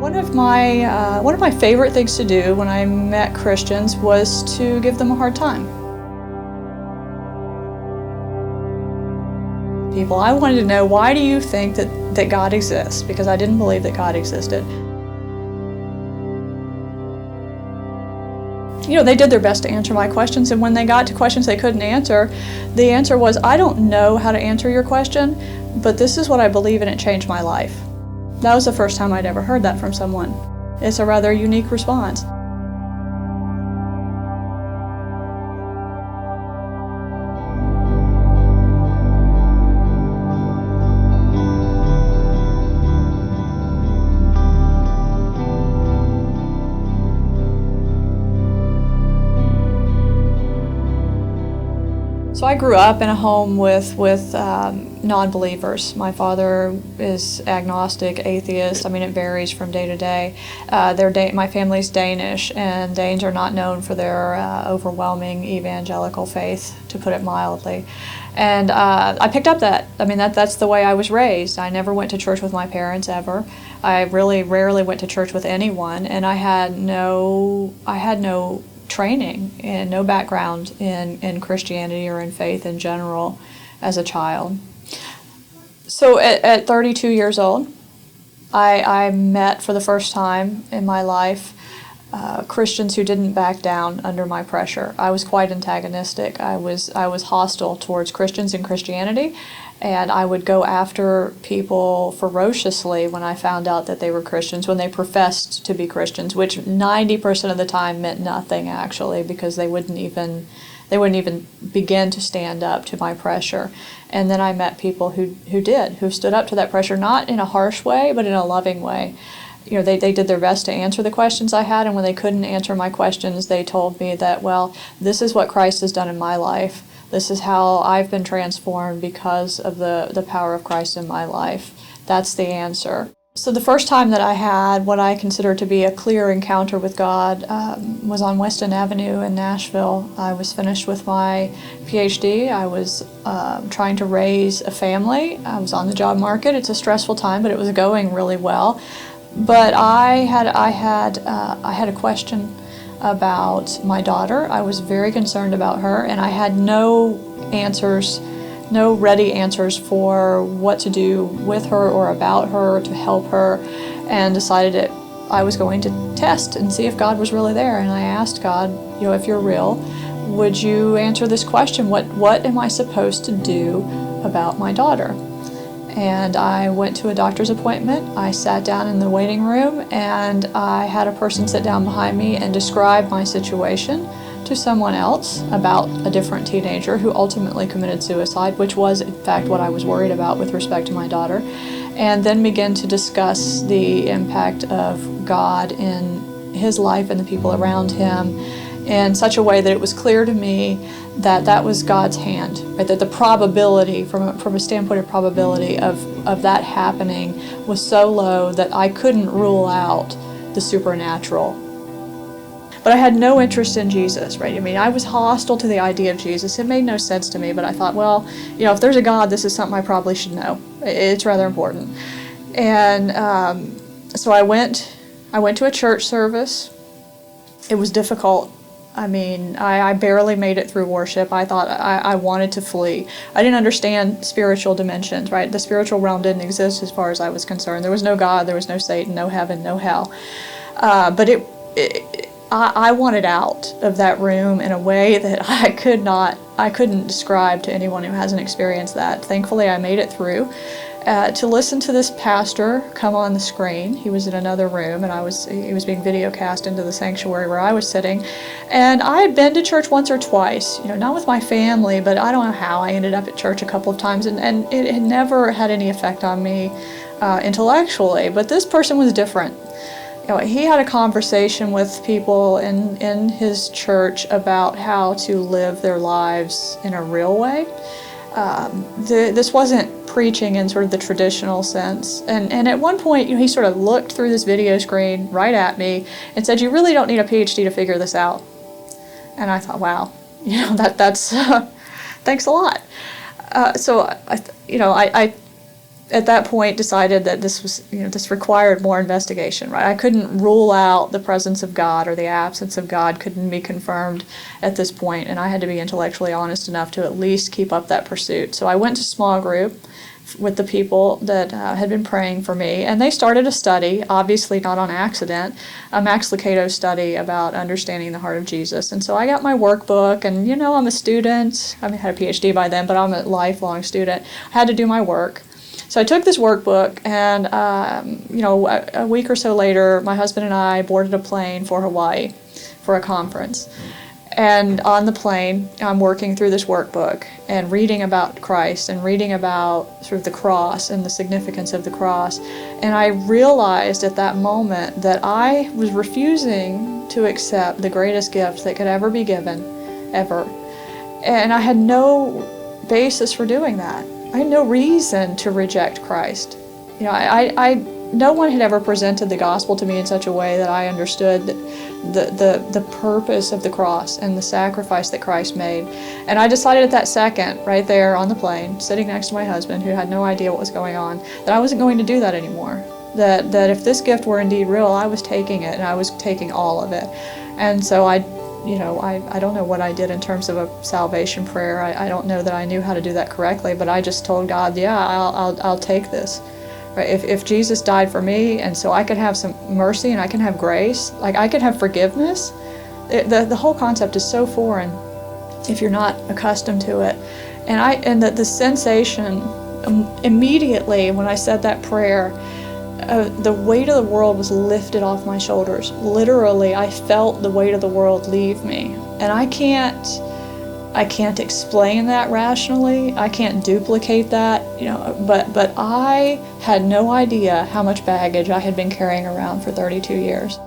One of my favorite things to do when I met Christians was to give them a hard time. I wanted to know, why do you think that God exists? Because I didn't believe that God existed. They did their best to answer my questions, and when they got to questions they couldn't answer, the answer was, I don't know how to answer your question, but this is what I believe and it changed my life. That was the first time I'd ever heard that from someone. It's a rather unique response. So I grew up in a home with non-believers. My father is agnostic, atheist. I mean, it varies from day to day. My family's Danish, and Danes are not known for their overwhelming evangelical faith, to put it mildly. And I picked up that. I mean, that's the way I was raised. I never went to church with my parents ever. I really rarely went to church with anyone, and I had no training and no background in Christianity or in faith in general as a child. So at 32 years old, I met for the first time in my life Christians who didn't back down under my pressure. I was quite antagonistic. I was hostile towards Christians and Christianity, and I would go after people ferociously when I found out that they were Christians, when they professed to be Christians, which 90% of the time meant nothing, actually, because they wouldn't even begin to stand up to my pressure. And then I met people who stood up to that pressure, not in a harsh way, but in a loving way. They did their best to answer the questions I had, and when they couldn't answer my questions, they told me that, well, this is what Christ has done in my life. This is how I've been transformed because of the power of Christ in my life. That's the answer. So the first time that I had what I consider to be a clear encounter with God was on Weston Avenue in Nashville. I was finished with my PhD. I was trying to raise a family. I was on the job market. It's a stressful time, but it was going really well. But I had a question about my daughter. I was very concerned about her, and I had no ready answers for what to do with her or about her to help her, and decided that I was going to test and see if God was really there. And I asked God, if you're real, would you answer this question? What am I supposed to do about my daughter? And I went to a doctor's appointment. I sat down in the waiting room, and I had a person sit down behind me and describe my situation to someone else about a different teenager who ultimately committed suicide, which was in fact what I was worried about with respect to my daughter, and then begin to discuss the impact of God in his life and the people around him in such a way that it was clear to me that was God's hand, right? That the probability, from a standpoint of probability of that happening, was so low that I couldn't rule out the supernatural. But I had no interest in Jesus, right? I mean, I was hostile to the idea of Jesus. It made no sense to me, but I thought, well, if there's a God, this is something I probably should know. It's rather important. And so I went to a church service. It was difficult. I mean, I barely made it through worship. I thought I wanted to flee. I didn't understand spiritual dimensions, right? The spiritual realm didn't exist as far as I was concerned. There was no God, there was no Satan, no heaven, no hell. But I wanted out of that room in a way that I couldn't describe to anyone who hasn't experienced that. Thankfully, I made it through. To listen to this pastor come on the screen. He was in another room, and he was being video cast into the sanctuary where I was sitting. And I had been to church once or twice, not with my family, but I don't know how I ended up at church a couple of times, and it had never had any effect on me intellectually. But this person was different. He had a conversation with people in his church about how to live their lives in a real way. This wasn't preaching in sort of the traditional sense. And at one point, he sort of looked through this video screen right at me and said, "You really don't need a PhD to figure this out." And I thought, wow, that's thanks a lot. So I at that point decided that this required more investigation, right? I couldn't rule out the presence of God, or the absence of God couldn't be confirmed at this point, and I had to be intellectually honest enough to at least keep up that pursuit. So I went to small group with the people that had been praying for me, and they started a study, obviously not on accident, a Max Lucado study about understanding the heart of Jesus. And so I got my workbook, and I'm a student. I had a PhD by then, but I'm a lifelong student. I had to do my work. So I took this workbook, and a week or so later, my husband and I boarded a plane for Hawaii for a conference. And on the plane, I'm working through this workbook and reading about Christ and reading about sort of the cross and the significance of the cross. And I realized at that moment that I was refusing to accept the greatest gift that could ever be given, ever. And I had no basis for doing that. I had no reason to reject Christ. No one had ever presented the gospel to me in such a way that I understood the purpose of the cross and the sacrifice that Christ made. And I decided at that second, right there on the plane, sitting next to my husband, who had no idea what was going on, that I wasn't going to do that anymore. That if this gift were indeed real, I was taking it, and I was taking all of it. And so I don't know what I did in terms of a salvation prayer. I don't know that I knew how to do that correctly, but I just told God, yeah, I'll take this. Right? If Jesus died for me, and so I could have some mercy and I can have grace, like I could have forgiveness. The whole concept is so foreign if you're not accustomed to it. And the sensation immediately when I said that prayer, the weight of the world was lifted off my shoulders. Literally, I felt the weight of the world leave me. And I can't explain that rationally. I can't duplicate that, but I had no idea how much baggage I had been carrying around for 32 years.